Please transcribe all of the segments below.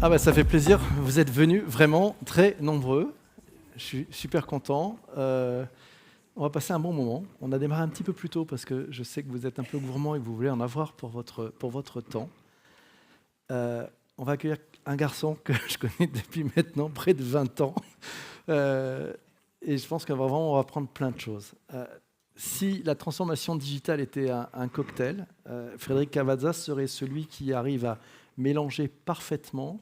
Ah bah ça fait plaisir, vous êtes venus vraiment très nombreux. Je suis super content. On va passer un bon moment. On a démarré un petit peu plus tôt parce que je sais que vous êtes un peu gourmand et que vous voulez en avoir pour votre temps. On va accueillir un garçon que je connais depuis maintenant près de 20 ans. Et je pense qu'on va apprendre plein de choses. Si la transformation digitale était un cocktail, Frédéric Cavazza serait celui qui arrive à mélanger parfaitement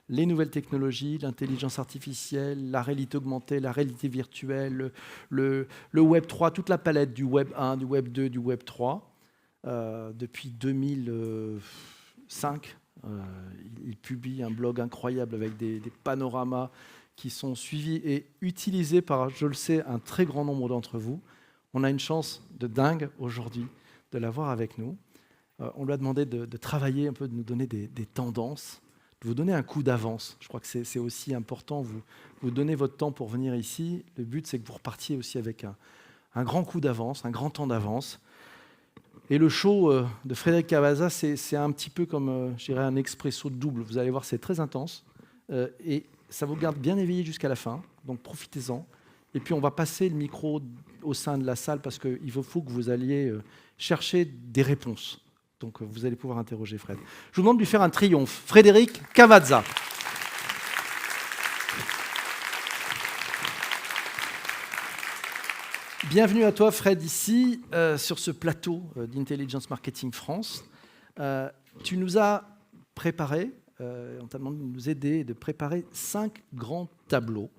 les nouvelles technologies, l'intelligence artificielle, la réalité augmentée, la réalité virtuelle, le Web 3, toute la palette du Web 1, du Web 2, du Web 3. Depuis 2005, il publie un blog incroyable avec des panoramas qui sont suivis et utilisés par, je le sais, un très grand nombre d'entre vous. On a une chance de dingue aujourd'hui de l'avoir avec nous. On lui a demandé de travailler un peu, de nous donner des tendances, de vous donner un coup d'avance. Je crois que c'est aussi important. Vous donnez votre temps pour venir ici. Le but, c'est que vous repartiez aussi avec un grand coup d'avance, un grand temps d'avance. Et le show de Frédéric Cavazza, c'est un petit peu comme, je dirais, un expresso double. Vous allez voir, c'est très intense. Et ça vous garde bien éveillé jusqu'à la fin. Donc profitez-en. Et puis on va passer le micro au sein de la salle parce qu'il faut que vous alliez chercher des réponses. Donc vous allez pouvoir interroger Fred. Je vous demande de lui faire un triomphe. Frédéric Cavazza. Bienvenue à toi Fred ici sur ce plateau d'Intelligence Marketing France. Tu nous as préparé, on t'a demandé de nous aider et de préparer 5 grands tableaux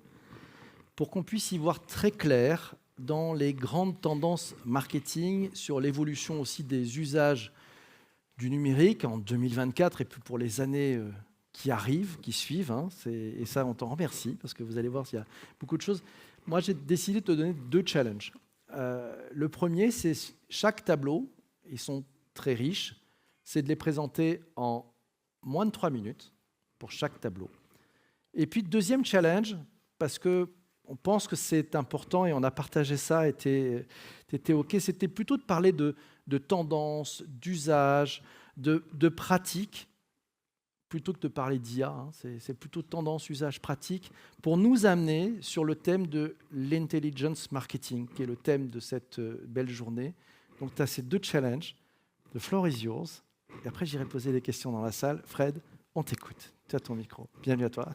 pour qu'on puisse y voir très clair dans les grandes tendances marketing, sur l'évolution aussi des usages du numérique en 2024 et puis pour les années qui arrivent, qui suivent. Et ça, on t'en remercie parce que vous allez voir, il y a beaucoup de choses. Moi, j'ai décidé de te donner 2 challenges. Le premier, c'est chaque tableau, ils sont très riches, c'est de les présenter en moins de 3 minutes pour chaque tableau. Et puis, deuxième challenge, parce qu'on pense que c'est important et on a partagé ça, et t'étais OK, c'était plutôt de parler de tendances, d'usage, de pratiques, plutôt que de parler d'IA. C'est plutôt tendance, usage, pratique, pour nous amener sur le thème de l'intelligence marketing, qui est le thème de cette belle journée. Donc, tu as ces 2 challenges. The floor is yours. Et après, j'irai poser des questions dans la salle. Fred, on t'écoute. Tu as ton micro. Bienvenue à toi.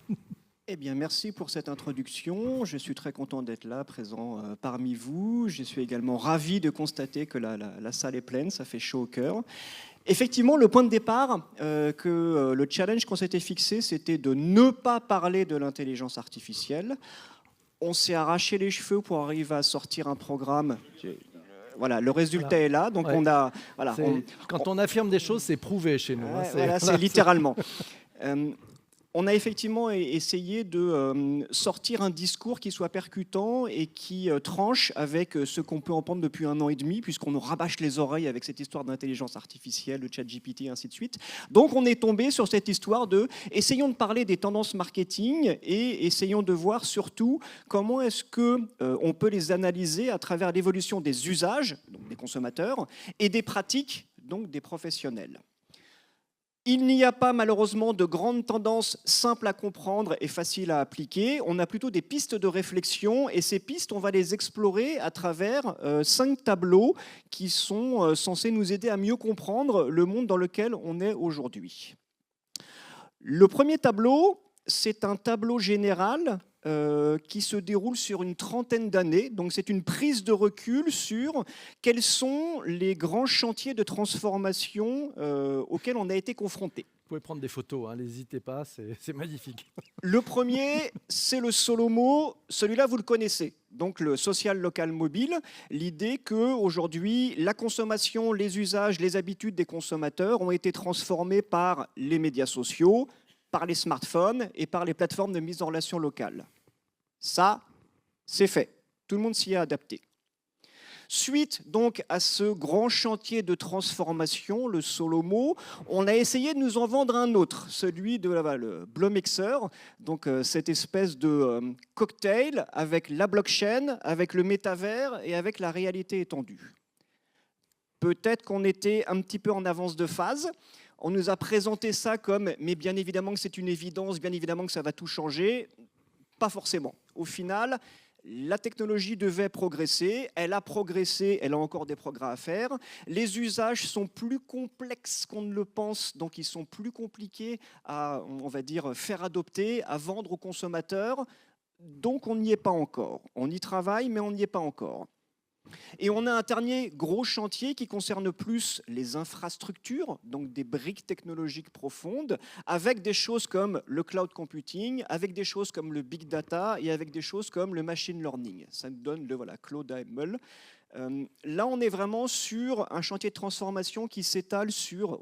Eh bien, merci pour cette introduction. Je suis très content d'être là, présent parmi vous. Je suis également ravi de constater que la salle est pleine, ça fait chaud au cœur. Effectivement, le point de départ, le challenge qu'on s'était fixé, c'était de ne pas parler de l'intelligence artificielle. On s'est arraché les cheveux pour arriver à sortir un programme. Voilà, le résultat est là. Donc Ouais. on a, voilà, quand on affirme des choses, c'est prouvé chez nous. C'est littéralement. On a effectivement essayé de sortir un discours qui soit percutant et qui tranche avec ce qu'on peut entendre depuis 1 an et demi, puisqu'on nous rabâche les oreilles avec cette histoire d'intelligence artificielle, de ChatGPT, et ainsi de suite. Donc on est tombé sur cette histoire de essayons de parler des tendances marketing et essayons de voir surtout comment est-ce qu'on peut les analyser à travers l'évolution des usages, donc des consommateurs, et des pratiques, donc des professionnels. Il n'y a pas malheureusement de grandes tendances simples à comprendre et faciles à appliquer. On a plutôt des pistes de réflexion et ces pistes, on va les explorer à travers 5 tableaux qui sont censés nous aider à mieux comprendre le monde dans lequel on est aujourd'hui. Le premier tableau, c'est un tableau général qui se déroule sur une trentaine d'années. Donc c'est une prise de recul sur quels sont les grands chantiers de transformation auxquels on a été confronté. Vous pouvez prendre des photos, n'hésitez pas, c'est magnifique. Le premier, c'est le Solomo. Celui-là, vous le connaissez. Donc le social local mobile, l'idée qu'aujourd'hui, la consommation, les usages, les habitudes des consommateurs ont été transformés par les médias sociaux, par les smartphones et par les plateformes de mise en relation locale. Ça, c'est fait. Tout le monde s'y est adapté. Suite donc à ce grand chantier de transformation, le Solomo, on a essayé de nous en vendre un autre, celui de le Blomexer, donc cette espèce de cocktail avec la blockchain, avec le métavers et avec la réalité étendue. Peut-être qu'on était un petit peu en avance de phase. On nous a présenté ça comme, mais bien évidemment que c'est une évidence, bien évidemment que ça va tout changer. Pas forcément. Au final, la technologie devait progresser, elle a progressé, elle a encore des progrès à faire. Les usages sont plus complexes qu'on ne le pense, donc ils sont plus compliqués à, on va dire, faire adopter, à vendre aux consommateurs. Donc on n'y est pas encore. On y travaille, mais on n'y est pas encore. Et on a un dernier gros chantier qui concerne plus les infrastructures, donc des briques technologiques profondes, avec des choses comme le cloud computing, avec des choses comme le big data et avec des choses comme le machine learning. Ça nous donne le Claude AML. Là, on est vraiment sur un chantier de transformation qui s'étale sur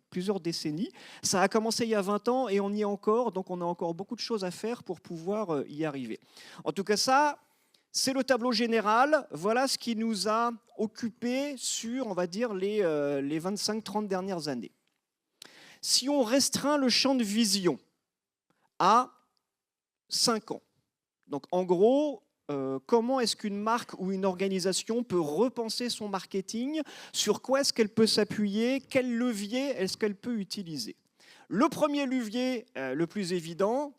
plusieurs décennies. Ça a commencé il y a 20 ans et on y est encore, donc on a encore beaucoup de choses à faire pour pouvoir y arriver. En tout cas, ça, c'est le tableau général. Voilà ce qui nous a occupé sur, on va dire, les 25-30 dernières années. Si on restreint le champ de vision à 5 ans, donc en gros, comment est-ce qu'une marque ou une organisation peut repenser son marketing, sur quoi est-ce qu'elle peut s'appuyer, quel levier est-ce qu'elle peut utiliser. Le premier levier, le plus évident,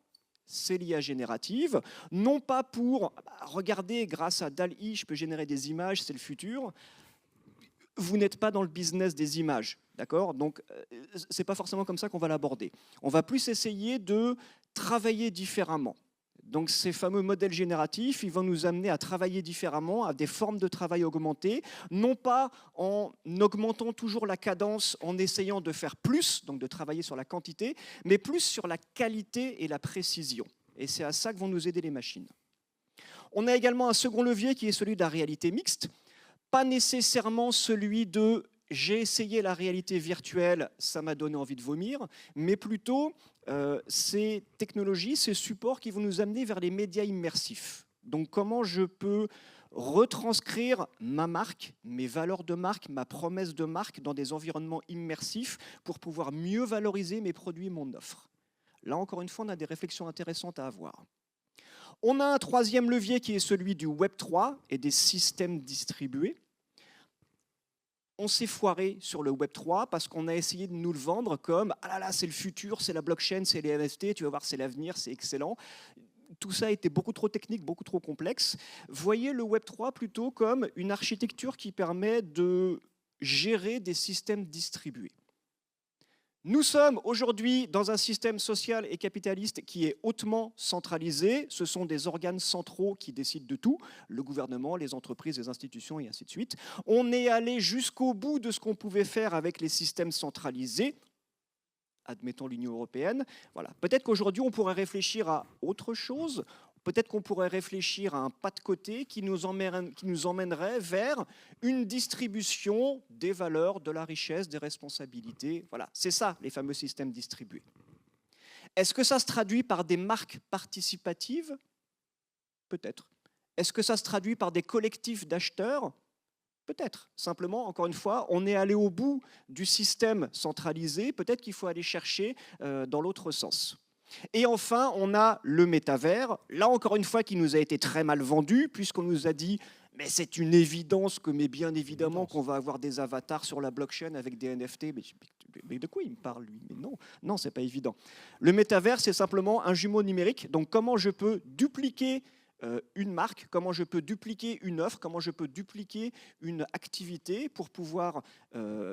c'est l'IA générative, non pas pour regarder grâce à DALL-E, je peux générer des images, c'est le futur. Vous n'êtes pas dans le business des images, d'accord? Donc, c'est pas forcément comme ça qu'on va l'aborder. On va plus essayer de travailler différemment. Donc, ces fameux modèles génératifs, ils vont nous amener à travailler différemment, à des formes de travail augmentées, non pas en augmentant toujours la cadence, en essayant de faire plus, donc de travailler sur la quantité, mais plus sur la qualité et la précision. Et c'est à ça que vont nous aider les machines. On a également un second levier qui est celui de la réalité mixte, pas nécessairement celui de j'ai essayé la réalité virtuelle, ça m'a donné envie de vomir, mais plutôt ces technologies, ces supports qui vont nous amener vers les médias immersifs. Donc comment je peux retranscrire ma marque, mes valeurs de marque, ma promesse de marque dans des environnements immersifs pour pouvoir mieux valoriser mes produits et mon offre. Là, encore une fois, on a des réflexions intéressantes à avoir. On a un troisième levier qui est celui du Web3 et des systèmes distribués. On s'est foiré sur le Web3 parce qu'on a essayé de nous le vendre comme « Ah là là, c'est le futur, c'est la blockchain, c'est les NFT, tu vas voir, c'est l'avenir, c'est excellent ». Tout ça était beaucoup trop technique, beaucoup trop complexe. Voyez le Web3 plutôt comme une architecture qui permet de gérer des systèmes distribués. Nous sommes aujourd'hui dans un système social et capitaliste qui est hautement centralisé. Ce sont des organes centraux qui décident de tout, le gouvernement, les entreprises, les institutions et ainsi de suite. On est allé jusqu'au bout de ce qu'on pouvait faire avec les systèmes centralisés, admettons l'Union européenne. Voilà. Peut-être qu'aujourd'hui, on pourrait réfléchir à autre chose. Peut-être qu'on pourrait réfléchir à un pas de côté qui nous emmènerait vers une distribution des valeurs, de la richesse, des responsabilités. Voilà, c'est ça, les fameux systèmes distribués. Est-ce que ça se traduit par des marques participatives? Peut-être. Est-ce que ça se traduit par des collectifs d'acheteurs? Peut-être. Simplement, encore une fois, on est allé au bout du système centralisé. Peut-être qu'il faut aller chercher dans l'autre sens. Et enfin, on a le métavers, là encore une fois qui nous a été très mal vendu, puisqu'on nous a dit « mais c'est une évidence que, mais bien évidemment qu'on va avoir des avatars sur la blockchain avec des NFT ». Mais de quoi il me parle, lui? Mais non, c'est pas évident. Le métavers, c'est simplement un jumeau numérique. Donc comment je peux dupliquer une marque, comment je peux dupliquer une offre, comment je peux dupliquer une activité pour pouvoir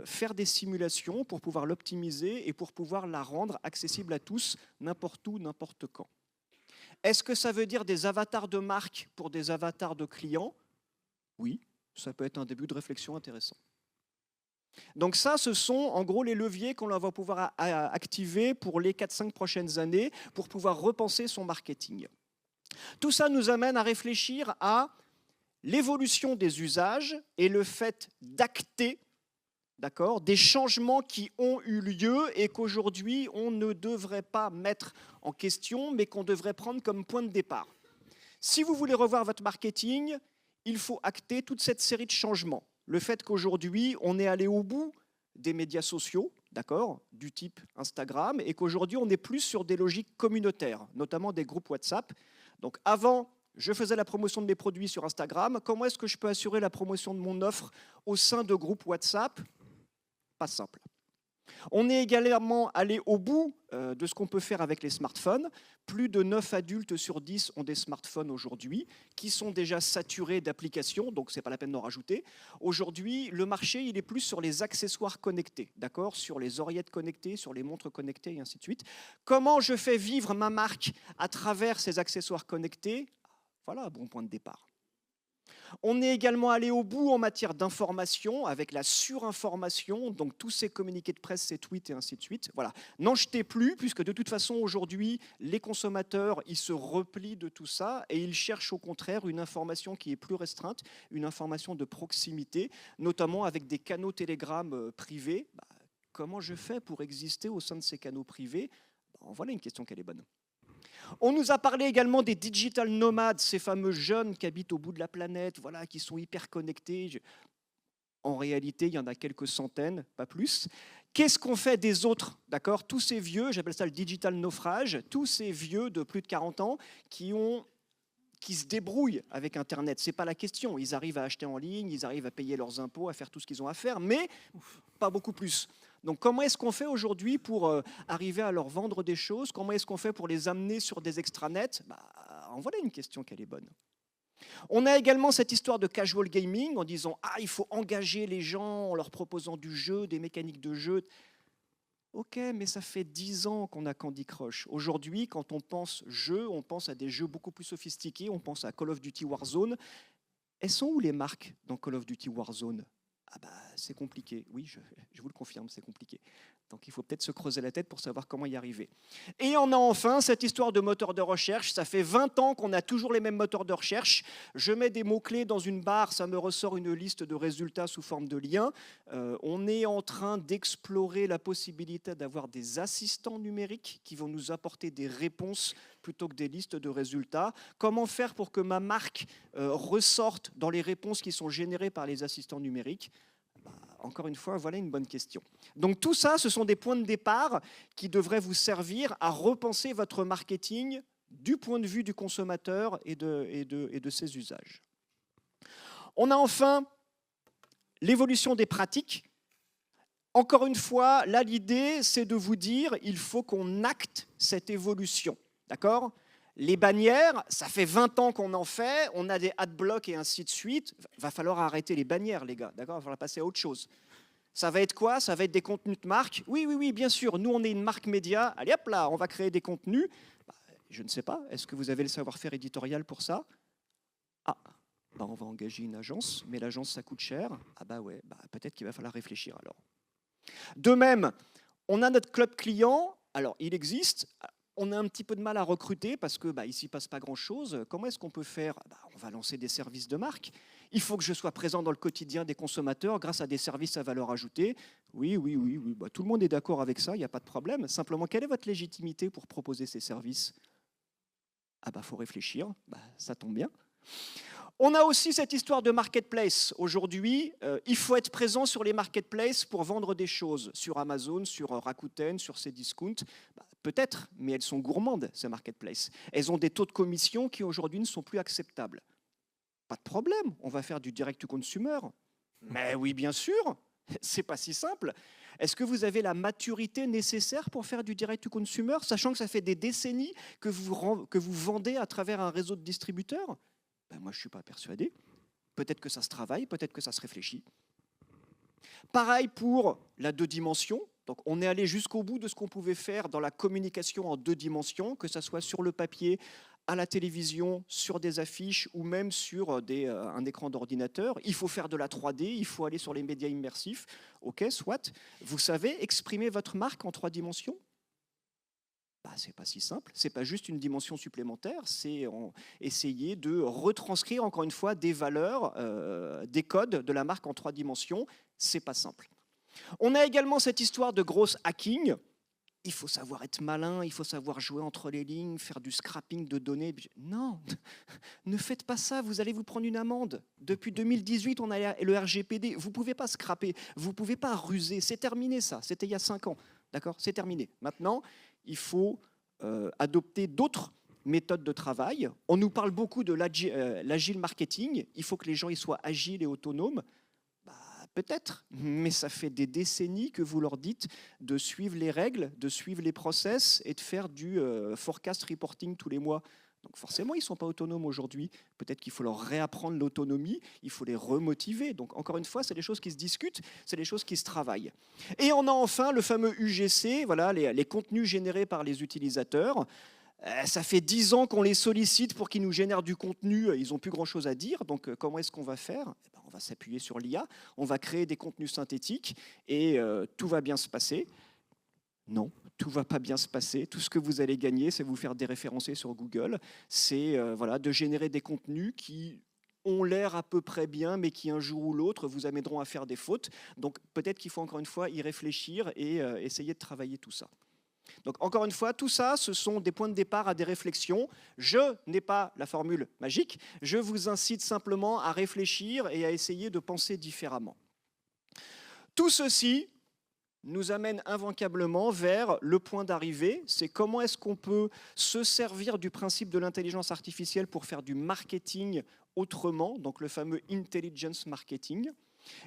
faire des simulations, pour pouvoir l'optimiser et pour pouvoir la rendre accessible à tous, n'importe où, n'importe quand. Est-ce que ça veut dire des avatars de marque pour des avatars de clients? Oui, ça peut être un début de réflexion intéressant. Donc ça, ce sont en gros les leviers qu'on va pouvoir activer pour les 4-5 prochaines années pour pouvoir repenser son marketing. Tout ça nous amène à réfléchir à l'évolution des usages et le fait d'acter des changements qui ont eu lieu et qu'aujourd'hui on ne devrait pas mettre en question mais qu'on devrait prendre comme point de départ. Si vous voulez revoir votre marketing, il faut acter toute cette série de changements. Le fait qu'aujourd'hui on est allé au bout des médias sociaux, du type Instagram, et qu'aujourd'hui on est plus sur des logiques communautaires, notamment des groupes WhatsApp. Donc avant, je faisais la promotion de mes produits sur Instagram. Comment est-ce que je peux assurer la promotion de mon offre au sein de groupes WhatsApp? Pas simple. On est également allé au bout de ce qu'on peut faire avec les smartphones. Plus de 9 adultes sur 10 ont des smartphones aujourd'hui, qui sont déjà saturés d'applications, donc ce n'est pas la peine d'en rajouter. Aujourd'hui, le marché, il est plus sur les accessoires connectés, d'accord, sur les oreillettes connectées, sur les montres connectées, et ainsi de suite. Comment je fais vivre ma marque à travers ces accessoires connectés? Voilà un bon point de départ. On est également allé au bout en matière d'information, avec la surinformation, donc tous ces communiqués de presse, ces tweets et ainsi de suite. Voilà, n'en jetez plus, puisque de toute façon, aujourd'hui, les consommateurs, ils se replient de tout ça et ils cherchent au contraire une information qui est plus restreinte, une information de proximité, notamment avec des canaux Telegram privés. Comment je fais pour exister au sein de ces canaux privés? Voilà une question qui est bonne. On nous a parlé également des digital nomades, ces fameux jeunes qui habitent au bout de la planète, voilà, qui sont hyper connectés. En réalité, il y en a quelques centaines, pas plus. Qu'est-ce qu'on fait des autres, d'accord? Tous ces vieux, j'appelle ça le digital naufrage, tous ces vieux de plus de 40 ans qui se débrouillent avec Internet. Ce n'est pas la question. Ils arrivent à acheter en ligne, ils arrivent à payer leurs impôts, à faire tout ce qu'ils ont à faire, mais pas beaucoup plus. Donc comment est-ce qu'on fait aujourd'hui pour arriver à leur vendre des choses? Comment est-ce qu'on fait pour les amener sur des extranets? En voilà une question qui est bonne. On a également cette histoire de casual gaming en disant « Ah, il faut engager les gens en leur proposant du jeu, des mécaniques de jeu. » Ok, mais ça fait 10 ans qu'on a Candy Crush. Aujourd'hui, quand on pense jeu, on pense à des jeux beaucoup plus sophistiqués, on pense à Call of Duty Warzone. Elles sont où les marques dans Call of Duty Warzone? C'est compliqué. Oui, je vous le confirme, c'est compliqué. Donc il faut peut-être se creuser la tête pour savoir comment y arriver. Et on a enfin cette histoire de moteur de recherche. Ça fait 20 ans qu'on a toujours les mêmes moteurs de recherche. Je mets des mots-clés dans une barre, ça me ressort une liste de résultats sous forme de liens. On est en train d'explorer la possibilité d'avoir des assistants numériques qui vont nous apporter des réponses plutôt que des listes de résultats. Comment faire pour que ma marque ressorte dans les réponses qui sont générées par les assistants numériques? Encore une fois, voilà une bonne question. Donc tout ça, ce sont des points de départ qui devraient vous servir à repenser votre marketing du point de vue du consommateur et de ses usages. On a enfin l'évolution des pratiques. Encore une fois, là, l'idée, c'est de vous dire il faut qu'on acte cette évolution. D'accord ? Les bannières, ça fait 20 ans qu'on en fait, on a des adblocks et ainsi de suite. Va falloir arrêter les bannières, les gars. D'accord ? Il va falloir passer à autre chose. Ça va être quoi? Ça va être des contenus de marque? Oui, bien sûr. Nous, on est une marque média. Allez, hop là, on va créer des contenus. Je ne sais pas. Est-ce que vous avez le savoir-faire éditorial pour ça? On va engager une agence, mais l'agence, ça coûte cher. Peut-être qu'il va falloir réfléchir alors. De même, on a notre club client. Alors, il existe. On a un petit peu de mal à recruter parce que ici, il ne se passe pas grand-chose. Comment est-ce qu'on peut faire? On va lancer des services de marque. Il faut que je sois présent dans le quotidien des consommateurs grâce à des services à valeur ajoutée. Oui. Tout le monde est d'accord avec ça, il n'y a pas de problème. Simplement, quelle est votre légitimité pour proposer ces services? Faut réfléchir. Ça tombe bien. On a aussi cette histoire de marketplace. Aujourd'hui, il faut être présent sur les marketplaces pour vendre des choses. Sur Amazon, sur Rakuten, sur Cdiscount. Peut-être, mais elles sont gourmandes, ces marketplaces. Elles ont des taux de commission qui aujourd'hui ne sont plus acceptables. Pas de problème, on va faire du direct to consumer. Mais oui, bien sûr, c'est pas si simple. Est-ce que vous avez la maturité nécessaire pour faire du direct to consumer, sachant que ça fait des décennies que vous vendez à travers un réseau de distributeurs? Moi, je ne suis pas persuadé. Peut-être que ça se travaille, peut-être que ça se réfléchit. Pareil pour la 2 dimensions. Donc, on est allé jusqu'au bout de ce qu'on pouvait faire dans la communication en 2 dimensions, que ce soit sur le papier, à la télévision, sur des affiches ou même sur un écran d'ordinateur. Il faut faire de la 3D, il faut aller sur les médias immersifs. Ok, soit. Vous savez exprimer votre marque en 3 dimensions? C'est pas si simple, c'est pas juste une dimension supplémentaire, c'est essayer de retranscrire encore une fois des valeurs, des codes de la marque en 3 dimensions, c'est pas simple. On a également cette histoire de grosse hacking. Il faut savoir être malin, il faut savoir jouer entre les lignes, faire du scrapping de données. Non, ne faites pas ça, vous allez vous prendre une amende. Depuis 2018, on a le RGPD, vous ne pouvez pas scraper, vous ne pouvez pas ruser, c'est terminé ça, c'était il y a 5 ans. D'accord, c'est terminé. Maintenant, il faut adopter d'autres méthodes de travail. On nous parle beaucoup de l'agile marketing. Il faut que les gens ils soient agiles et autonomes. Peut-être, mais ça fait des décennies que vous leur dites de suivre les règles, de suivre les process et de faire du forecast reporting tous les mois. Donc forcément, ils ne sont pas autonomes aujourd'hui. Peut-être qu'il faut leur réapprendre l'autonomie, il faut les remotiver. Donc encore une fois, c'est des choses qui se discutent, c'est des choses qui se travaillent. Et on a enfin le fameux UGC, voilà, les contenus générés par les utilisateurs. Ça fait 10 ans qu'on les sollicite pour qu'ils nous génèrent du contenu. Ils n'ont plus grand-chose à dire. Donc, comment est-ce qu'on va faire ? On va s'appuyer sur l'IA. On va créer des contenus synthétiques et tout va bien se passer. Non, tout ne va pas bien se passer. Tout ce que vous allez gagner, c'est vous faire déréférencer sur Google. C'est de générer des contenus qui ont l'air à peu près bien, mais qui un jour ou l'autre vous amèneront à faire des fautes. Donc, peut-être qu'il faut encore une fois y réfléchir et essayer de travailler tout ça. Donc encore une fois, tout ça, ce sont des points de départ à des réflexions. Je n'ai pas la formule magique, je vous incite simplement à réfléchir et à essayer de penser différemment. Tout ceci nous amène immanquablement vers le point d'arrivée, c'est comment est-ce qu'on peut se servir du principe de l'intelligence artificielle pour faire du marketing autrement, donc le fameux intelligence marketing.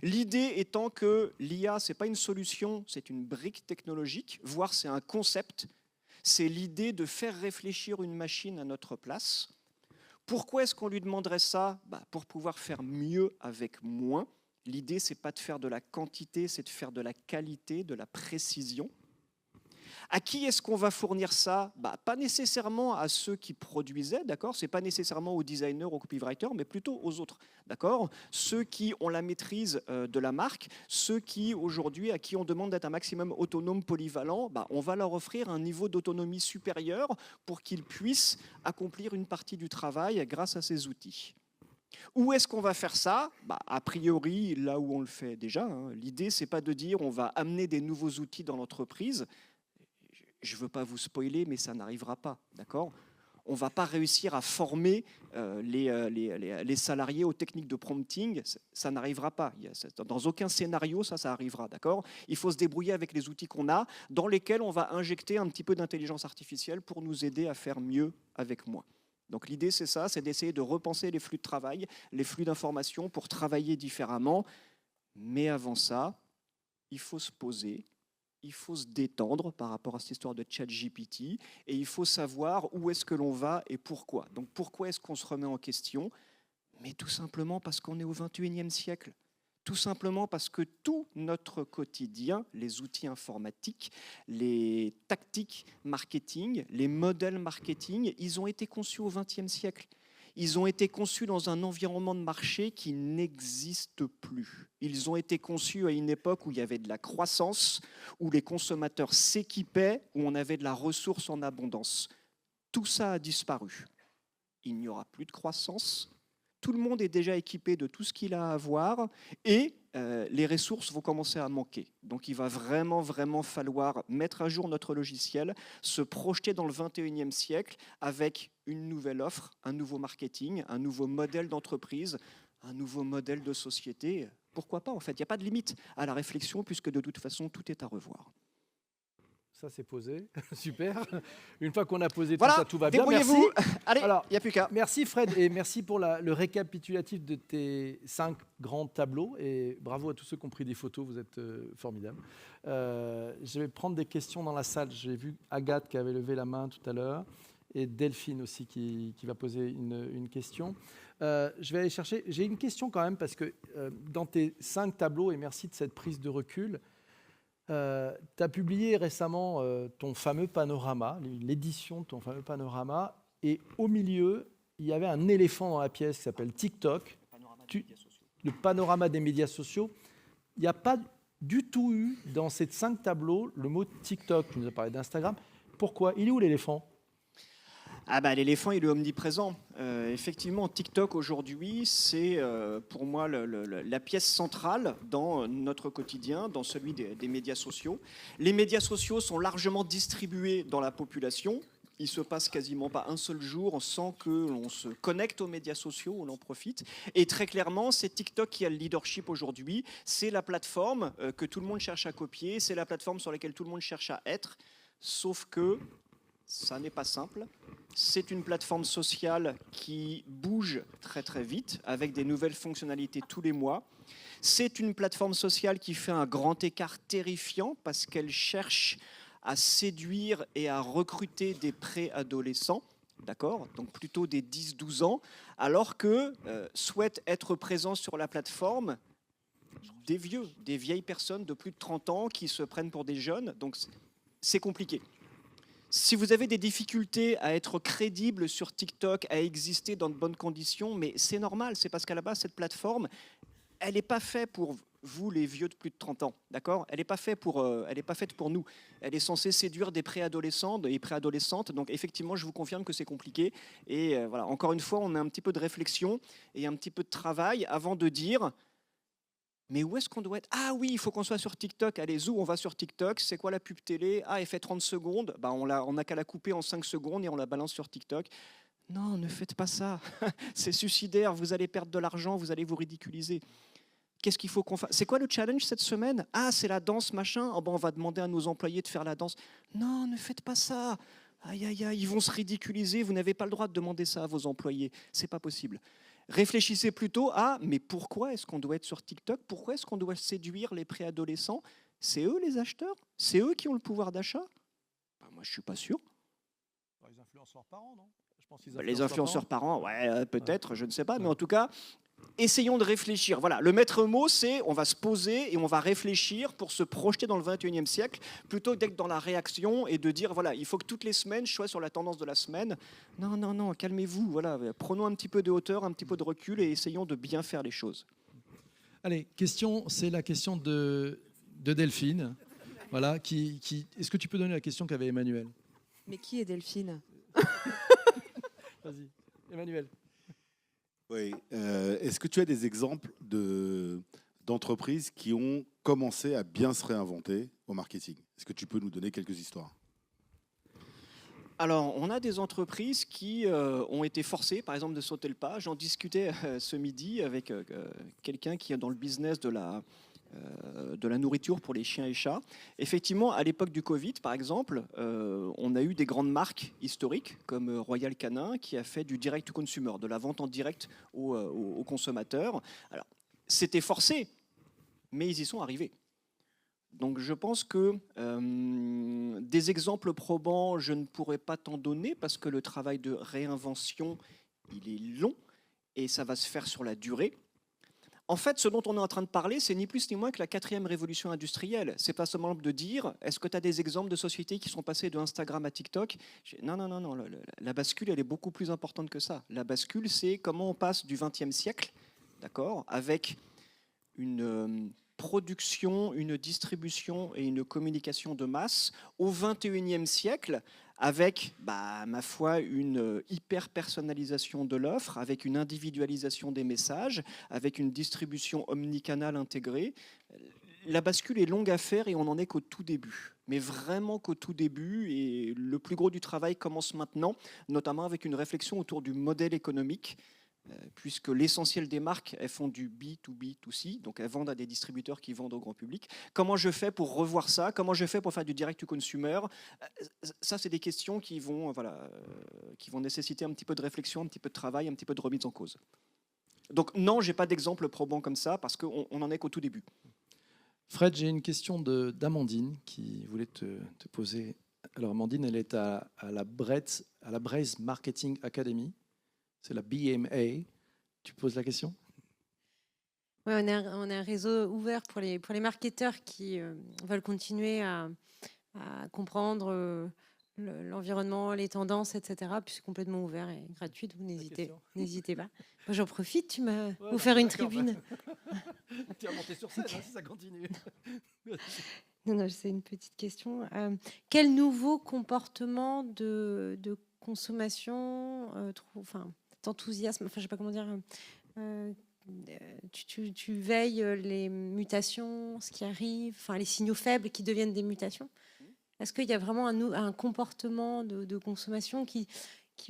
L'idée étant que l'IA, ce n'est pas une solution, c'est une brique technologique, voire c'est un concept. C'est l'idée de faire réfléchir une machine à notre place. Pourquoi est-ce qu'on lui demanderait ça ? Pour pouvoir faire mieux avec moins. L'idée, ce n'est pas de faire de la quantité, c'est de faire de la qualité, de la précision. À qui est-ce qu'on va fournir ça ? Pas nécessairement à ceux qui produisaient, d'accord ? Ce n'est pas nécessairement aux designers, aux copywriters, mais plutôt aux autres, d'accord ? Ceux qui ont la maîtrise de la marque, ceux qui, aujourd'hui, à qui on demande d'être un maximum autonome, polyvalent, on va leur offrir un niveau d'autonomie supérieur pour qu'ils puissent accomplir une partie du travail grâce à ces outils. Où est-ce qu'on va faire ça ? A priori, là où on le fait déjà. L'idée, ce n'est pas de dire on va amener des nouveaux outils dans l'entreprise. Je ne veux pas vous spoiler, mais ça n'arrivera pas, d'accord ? On ne va pas réussir à former les salariés aux techniques de prompting, ça n'arrivera pas. Dans aucun scénario, ça arrivera, d'accord ? Il faut se débrouiller avec les outils qu'on a, dans lesquels on va injecter un petit peu d'intelligence artificielle pour nous aider à faire mieux avec moins. Donc l'idée, c'est ça, c'est d'essayer de repenser les flux de travail, les flux d'informations pour travailler différemment. Mais avant ça, il faut se poser. Il faut se détendre par rapport à cette histoire de ChatGPT et il faut savoir où est-ce que l'on va et pourquoi. Donc pourquoi est-ce qu'on se remet en question ? Mais tout simplement parce qu'on est au XXIe siècle. Tout simplement parce que tout notre quotidien, les outils informatiques, les tactiques marketing, les modèles marketing, ils ont été conçus au XXe siècle. Ils ont été conçus dans un environnement de marché qui n'existe plus. Ils ont été conçus à une époque où il y avait de la croissance, où les consommateurs s'équipaient, où on avait de la ressource en abondance. Tout ça a disparu. Il n'y aura plus de croissance. Tout le monde est déjà équipé de tout ce qu'il a à avoir et les ressources vont commencer à manquer. Donc il va vraiment falloir mettre à jour notre logiciel, se projeter dans le 21e siècle avec une nouvelle offre, un nouveau marketing, un nouveau modèle d'entreprise, un nouveau modèle de société. Pourquoi pas en fait ? Il n'y a pas de limite à la réflexion puisque de toute façon tout est à revoir. Ça, c'est posé. Super. Une fois qu'on a posé voilà, tout ça, tout va bien. Merci. Allez, il n'y a plus qu'à. Merci Fred et merci pour le récapitulatif de tes 5 grands tableaux. Et bravo à tous ceux qui ont pris des photos, vous êtes formidables. Je vais prendre des questions dans la salle. J'ai vu Agathe qui avait levé la main tout à l'heure et Delphine aussi qui va poser une question. Je vais aller chercher. J'ai une question quand même parce que dans tes 5 tableaux, et merci de cette prise de recul, tu as publié récemment ton fameux panorama, l'édition de ton fameux panorama, et au milieu, il y avait un éléphant dans la pièce qui s'appelle TikTok, le panorama des médias sociaux. Il n'y a pas du tout eu dans ces 5 tableaux le mot TikTok. Tu nous as parlé d'Instagram. Pourquoi ? Il est où l'éléphant ? L'éléphant, il est omniprésent. Effectivement, TikTok aujourd'hui, c'est pour moi la pièce centrale dans notre quotidien, dans celui des médias sociaux. Les médias sociaux sont largement distribués dans la population. Il ne se passe quasiment pas un seul jour sans que l'on se connecte aux médias sociaux, on en profite. Et très clairement, c'est TikTok qui a le leadership aujourd'hui. C'est la plateforme que tout le monde cherche à copier, c'est la plateforme sur laquelle tout le monde cherche à être, sauf que ça n'est pas simple. C'est une plateforme sociale qui bouge très très vite avec des nouvelles fonctionnalités tous les mois. C'est une plateforme sociale qui fait un grand écart terrifiant parce qu'elle cherche à séduire et à recruter des préadolescents, d'accord, donc plutôt des 10-12 ans, alors que souhaitent être présents sur la plateforme des vieux, des vieilles personnes de plus de 30 ans qui se prennent pour des jeunes, donc c'est compliqué. Si vous avez des difficultés à être crédible sur TikTok, à exister dans de bonnes conditions, mais c'est normal, c'est parce qu'à la base, cette plateforme, elle n'est pas faite pour vous, les vieux de plus de 30 ans, d'accord ? Elle n'est pas faite pour nous. Elle est censée séduire des préadolescents et préadolescentes, donc effectivement, je vous confirme que c'est compliqué. Et voilà, encore une fois, on a un petit peu de réflexion et un petit peu de travail avant de dire... Mais où est-ce qu'on doit être ? Ah oui, il faut qu'on soit sur TikTok. Allez, zou, on va sur TikTok. C'est quoi la pub télé ? Ah, elle fait 30 secondes. Bah, on n'a qu'à la couper en 5 secondes et on la balance sur TikTok. Non, ne faites pas ça. C'est suicidaire. Vous allez perdre de l'argent, vous allez vous ridiculiser. Qu'est-ce qu'il faut qu'on fasse ? C'est quoi le challenge cette semaine ? Ah, c'est la danse, machin. Oh, bon, on va demander à nos employés de faire la danse. Non, ne faites pas ça. Aïe, aïe, aïe, ils vont se ridiculiser. Vous n'avez pas le droit de demander ça à vos employés. C'est pas possible. Réfléchissez plutôt à, mais pourquoi est-ce qu'on doit être sur TikTok ? Pourquoi est-ce qu'on doit séduire les préadolescents ? C'est eux les acheteurs ? C'est eux qui ont le pouvoir d'achat ? Moi, je ne suis pas sûr. Les influenceurs parents, non ? Je pense les influenceurs parents, ouais, peut-être, je ne sais pas. Mais en tout cas, essayons de réfléchir. Voilà, le maître mot, c'est on va se poser et on va réfléchir pour se projeter dans le 21e siècle, plutôt que d'être dans la réaction et de dire, voilà, il faut que toutes les semaines, je sois sur la tendance de la semaine. Non, non, non, calmez-vous. Voilà, prenons un petit peu de hauteur, un petit peu de recul et essayons de bien faire les choses. Allez, c'est la question de Delphine. Voilà, est-ce que tu peux donner la question qu'avait Emmanuel ? Mais qui est Delphine ? Vas-y, Emmanuel. Oui. Est-ce que tu as des exemples d'entreprises qui ont commencé à bien se réinventer au marketing ? Est-ce que tu peux nous donner quelques histoires ? Alors, on a des entreprises qui ont été forcées, par exemple, de sauter le pas. J'en discutais ce midi avec quelqu'un qui est dans le business de la nourriture pour les chiens et chats. Effectivement, à l'époque du Covid, par exemple, on a eu des grandes marques historiques comme Royal Canin qui a fait du direct to consumer, de la vente en direct aux consommateurs. Alors, c'était forcé, mais ils y sont arrivés. Donc je pense que des exemples probants, je ne pourrais pas t'en donner parce que le travail de réinvention, il est long et ça va se faire sur la durée. En fait, ce dont on est en train de parler, c'est ni plus ni moins que la 4e révolution industrielle. C'est pas seulement de dire, est-ce que tu as des exemples de sociétés qui sont passées de Instagram à TikTok ? Non, non, non, non. La bascule, elle est beaucoup plus importante que ça. La bascule, c'est comment on passe du 20e siècle, d'accord, avec une production, une distribution et une communication de masse au 21e siècle avec, ma foi, une hyper-personnalisation de l'offre, avec une individualisation des messages, avec une distribution omnicanale intégrée. La bascule est longue à faire et on n'en est qu'au tout début. Mais vraiment qu'au tout début, et le plus gros du travail commence maintenant, notamment avec une réflexion autour du modèle économique, puisque l'essentiel des marques, elles font du B2B2C, donc elles vendent à des distributeurs qui vendent au grand public. Comment je fais pour revoir ça ? Comment je fais pour faire du direct to consumer ? Ça, c'est des questions qui vont nécessiter un petit peu de réflexion, un petit peu de travail, un petit peu de remise en cause. Donc non, je n'ai pas d'exemple probant comme ça, parce qu'on n'en est qu'au tout début. Fred, j'ai une question d'Amandine qui voulait te poser. Alors Amandine, elle est à la Braze Marketing Academy. C'est la BMA. Tu poses la question ? Oui, on est un réseau ouvert pour les marketeurs qui veulent continuer à comprendre l'environnement, les tendances, etc. Puis c'est complètement ouvert et gratuit, donc n'hésitez pas. Moi, j'en profite, tu m'as offert une tribune. Tu vas monter sur scène si ça continue. Non, c'est une petite question. Quel nouveau comportement de consommation t'enthousiasme, je sais pas comment dire, tu veilles les mutations, ce qui arrive, les signaux faibles qui deviennent des mutations. Est-ce qu'il y a vraiment un comportement de consommation qui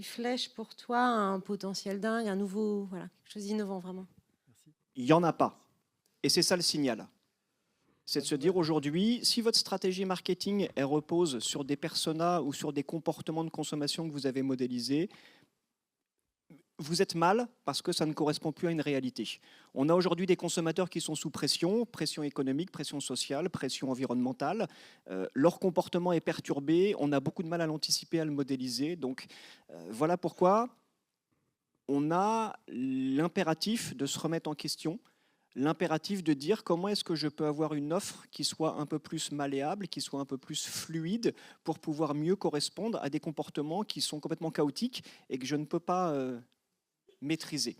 flèche pour toi un potentiel dingue, un nouveau, quelque chose d'innovant vraiment ? Il n'y en a pas. Et c'est ça le signal. C'est de se dire aujourd'hui, si votre stratégie marketing elle repose sur des personas ou sur des comportements de consommation que vous avez modélisés, vous êtes mal parce que ça ne correspond plus à une réalité. On a aujourd'hui des consommateurs qui sont sous pression, pression économique, pression sociale, pression environnementale. Leur comportement est perturbé, on a beaucoup de mal à l'anticiper, à le modéliser. Donc voilà pourquoi on a l'impératif de se remettre en question, l'impératif de dire comment est-ce que je peux avoir une offre qui soit un peu plus malléable, qui soit un peu plus fluide pour pouvoir mieux correspondre à des comportements qui sont complètement chaotiques et que je ne peux pas maîtriser.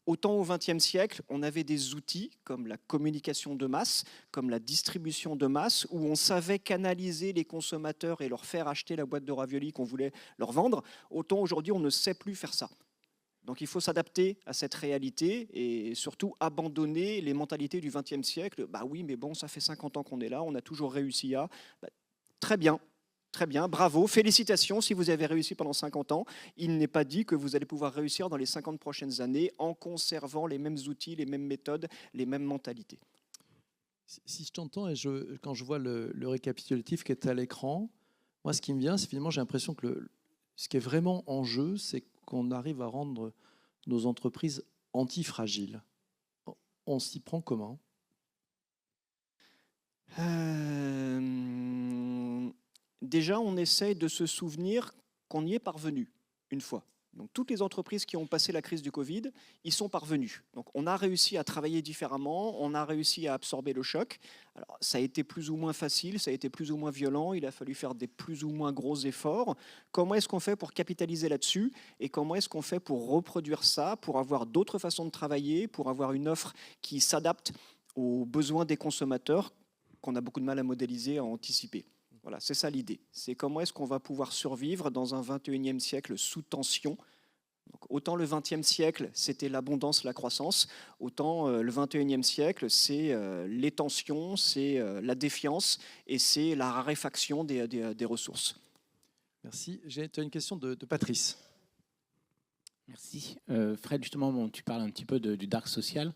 Autant au XXe siècle, on avait des outils comme la communication de masse, comme la distribution de masse, où on savait canaliser les consommateurs et leur faire acheter la boîte de raviolis qu'on voulait leur vendre. Autant aujourd'hui, on ne sait plus faire ça. Donc il faut s'adapter à cette réalité et surtout abandonner les mentalités du XXe siècle. Bah oui, mais bon, ça fait 50 ans qu'on est là, on a toujours réussi à... Bah, très bien, bravo, félicitations si vous avez réussi pendant 50 ans. Il n'est pas dit que vous allez pouvoir réussir dans les 50 prochaines années en conservant les mêmes outils, les mêmes méthodes, les mêmes mentalités. Si je t'entends et quand je vois le récapitulatif qui est à l'écran, moi ce qui me vient, c'est finalement j'ai l'impression que ce qui est vraiment en jeu, c'est qu'on arrive à rendre nos entreprises antifragiles. On s'y prend comment ? Déjà, on essaye de se souvenir qu'on y est parvenu une fois. Donc, toutes les entreprises qui ont passé la crise du Covid, y sont parvenues. Donc, on a réussi à travailler différemment, on a réussi à absorber le choc. Alors, ça a été plus ou moins facile, ça a été plus ou moins violent, il a fallu faire des plus ou moins gros efforts. Comment est-ce qu'on fait pour capitaliser là-dessus et comment est-ce qu'on fait pour reproduire ça, pour avoir d'autres façons de travailler, pour avoir une offre qui s'adapte aux besoins des consommateurs qu'on a beaucoup de mal à modéliser, à anticiper. Voilà, c'est ça l'idée. C'est comment est-ce qu'on va pouvoir survivre dans un 21e siècle sous tension. Donc, autant le 20e siècle, c'était l'abondance, la croissance, autant le 21e siècle, c'est les tensions, c'est la défiance et c'est la raréfaction des ressources. Merci. J'ai une question de Patrice. Merci. Fred, justement, tu parles un petit peu du dark social.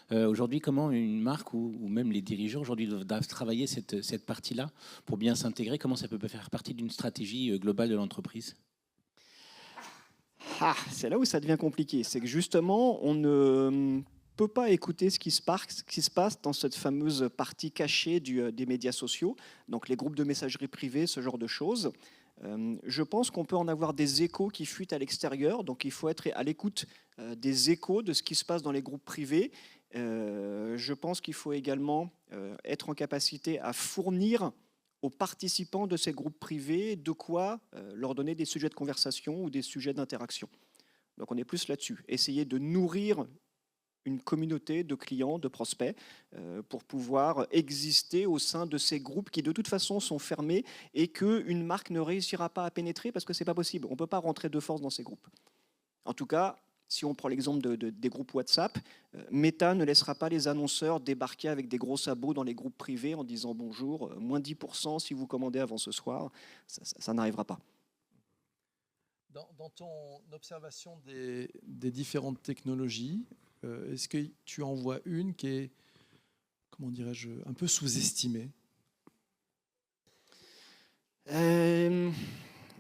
Aujourd'hui, comment une marque ou même les dirigeants aujourd'hui doivent travailler cette partie-là pour bien s'intégrer? Comment ça peut faire partie d'une stratégie globale de l'entreprise? C'est là où ça devient compliqué. C'est que justement, on ne peut pas écouter ce qui se passe dans cette fameuse partie cachée des médias sociaux, donc les groupes de messagerie privée, ce genre de choses. Je pense qu'on peut en avoir des échos qui fuitent à l'extérieur, donc il faut être à l'écoute des échos de ce qui se passe dans les groupes privés. Je pense qu'il faut également être en capacité à fournir aux participants de ces groupes privés de quoi leur donner des sujets de conversation ou des sujets d'interaction. Donc on est plus là-dessus. Essayer de nourrir une communauté de clients, de prospects, pour pouvoir exister au sein de ces groupes qui de toute façon sont fermés et qu'une marque ne réussira pas à pénétrer parce que ce n'est pas possible. On ne peut pas rentrer de force dans ces groupes. En tout cas, si on prend l'exemple des groupes WhatsApp, Meta ne laissera pas les annonceurs débarquer avec des gros sabots dans les groupes privés en disant bonjour, moins 10% si vous commandez avant ce soir. Ça n'arrivera pas. Dans ton observation des différentes technologies, est-ce que tu en vois une qui est, comment dirais-je, un peu sous-estimée ?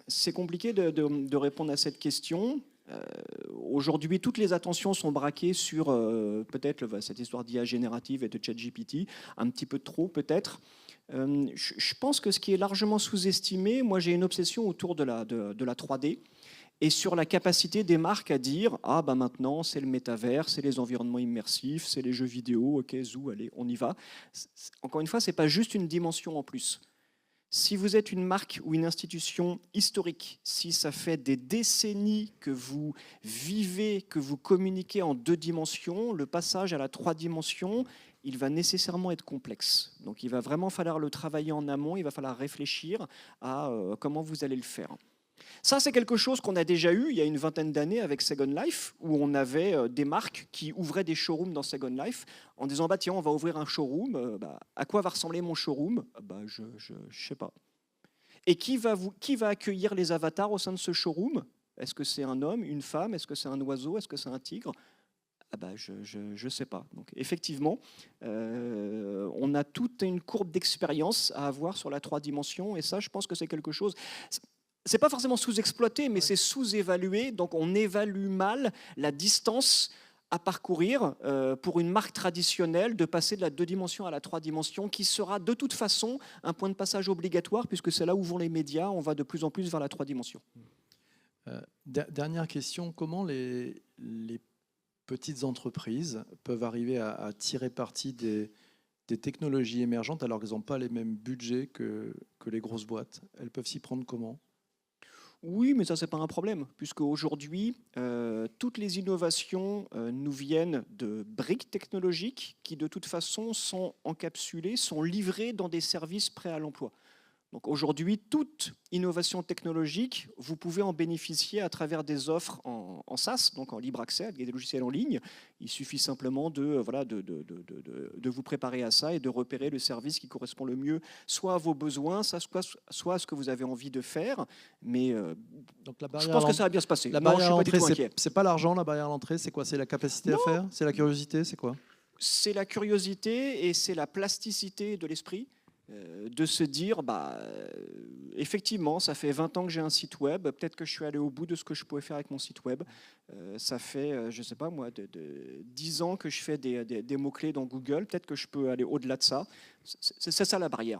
C'est compliqué de répondre à cette question. Aujourd'hui, toutes les attentions sont braquées sur peut-être cette histoire d'IA générative et de ChatGPT, un petit peu trop peut-être. Je pense que ce qui est largement sous-estimé, moi j'ai une obsession autour de la 3D et sur la capacité des marques à dire ah bah maintenant c'est le métavers, c'est les environnements immersifs, c'est les jeux vidéo, ok zou, allez on y va. Encore une fois, c'est pas juste une dimension en plus. Si vous êtes une marque ou une institution historique, si ça fait des décennies que vous vivez, que vous communiquez en 2 dimensions, le passage à la 3 dimensions, il va nécessairement être complexe. Donc il va vraiment falloir le travailler en amont, il va falloir réfléchir à comment vous allez le faire. Ça, c'est quelque chose qu'on a déjà eu il y a une 20aine d'années avec Second Life, où on avait des marques qui ouvraient des showrooms dans Second Life en disant bah, tiens, on va ouvrir un showroom. À quoi va ressembler mon showroom? Je sais pas. Et qui va accueillir les avatars au sein de ce showroom? Est-ce que c'est un homme, une femme? Est-ce que c'est un oiseau? Est-ce que c'est un tigre? Je sais pas. Donc, effectivement, on a toute une courbe d'expérience à avoir sur la 3 dimensions, et ça, je pense que c'est quelque chose. c'est pas forcément sous-exploité, mais c'est sous-évalué. Donc on évalue mal la distance à parcourir pour une marque traditionnelle de passer de la 2 dimensions à la 3 dimensions, qui sera de toute façon un point de passage obligatoire, puisque c'est là où vont les médias. On va de plus en plus vers la 3 dimensions. Dernière question, comment les petites entreprises peuvent arriver à tirer parti des technologies émergentes alors qu'elles n'ont pas les mêmes budgets que les grosses boîtes? Elles peuvent s'y prendre comment? Oui, mais ça, c'est pas un problème, puisque aujourd'hui, toutes les innovations nous viennent de briques technologiques qui, de toute façon, sont encapsulées, sont livrées dans des services prêts à l'emploi. Donc aujourd'hui, toute innovation technologique, vous pouvez en bénéficier à travers des offres en SaaS, donc en libre accès, avec des logiciels en ligne. Il suffit simplement de vous préparer à ça et de repérer le service qui correspond le mieux, soit à vos besoins, soit à ce que vous avez envie de faire. Mais Donc je pense que ça va bien se passer. La Non, je barrière à suis pas du l'entrée, tout inquiet. c'est pas l'argent, la barrière à l'entrée, c'est quoi? C'est la capacité à faire? C'est la curiosité? C'est quoi? C'est la curiosité et c'est la plasticité de l'esprit. De se dire, effectivement, ça fait 20 ans que j'ai un site web, peut-être que je suis allé au bout de ce que je pouvais faire avec mon site web. Ça fait, je ne sais pas moi, 10 ans que je fais des mots-clés dans Google, peut-être que je peux aller au-delà de ça. C'est ça la barrière.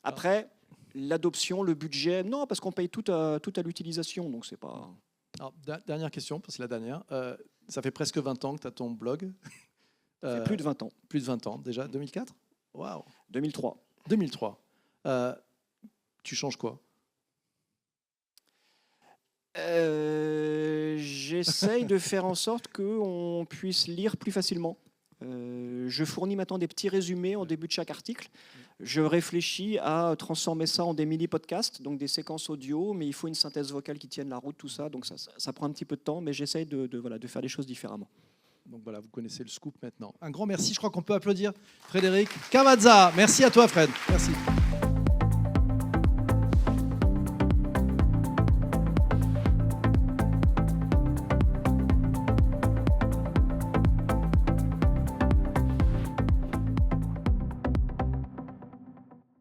Après, l'adoption, le budget, non, parce qu'on paye tout à l'utilisation, donc c'est pas... Alors, dernière question, parce que c'est la dernière. Ça fait presque 20 ans que tu as ton blog. Ça fait plus de 20 ans. Plus de 20 ans, déjà. 2004? Waouh! 2003. 2003. Tu changes quoi? J'essaye de faire en sorte qu'on puisse lire plus facilement. Je fournis maintenant des petits résumés en début de chaque article. Je réfléchis à transformer ça en des mini-podcasts, donc des séquences audio, mais il faut une synthèse vocale qui tienne la route, tout ça. Donc ça prend un petit peu de temps, mais j'essaye de faire les choses différemment. Donc voilà, vous connaissez le scoop maintenant. Un grand merci, je crois qu'on peut applaudir Frédéric Cavazza. Merci à toi Fred. Merci.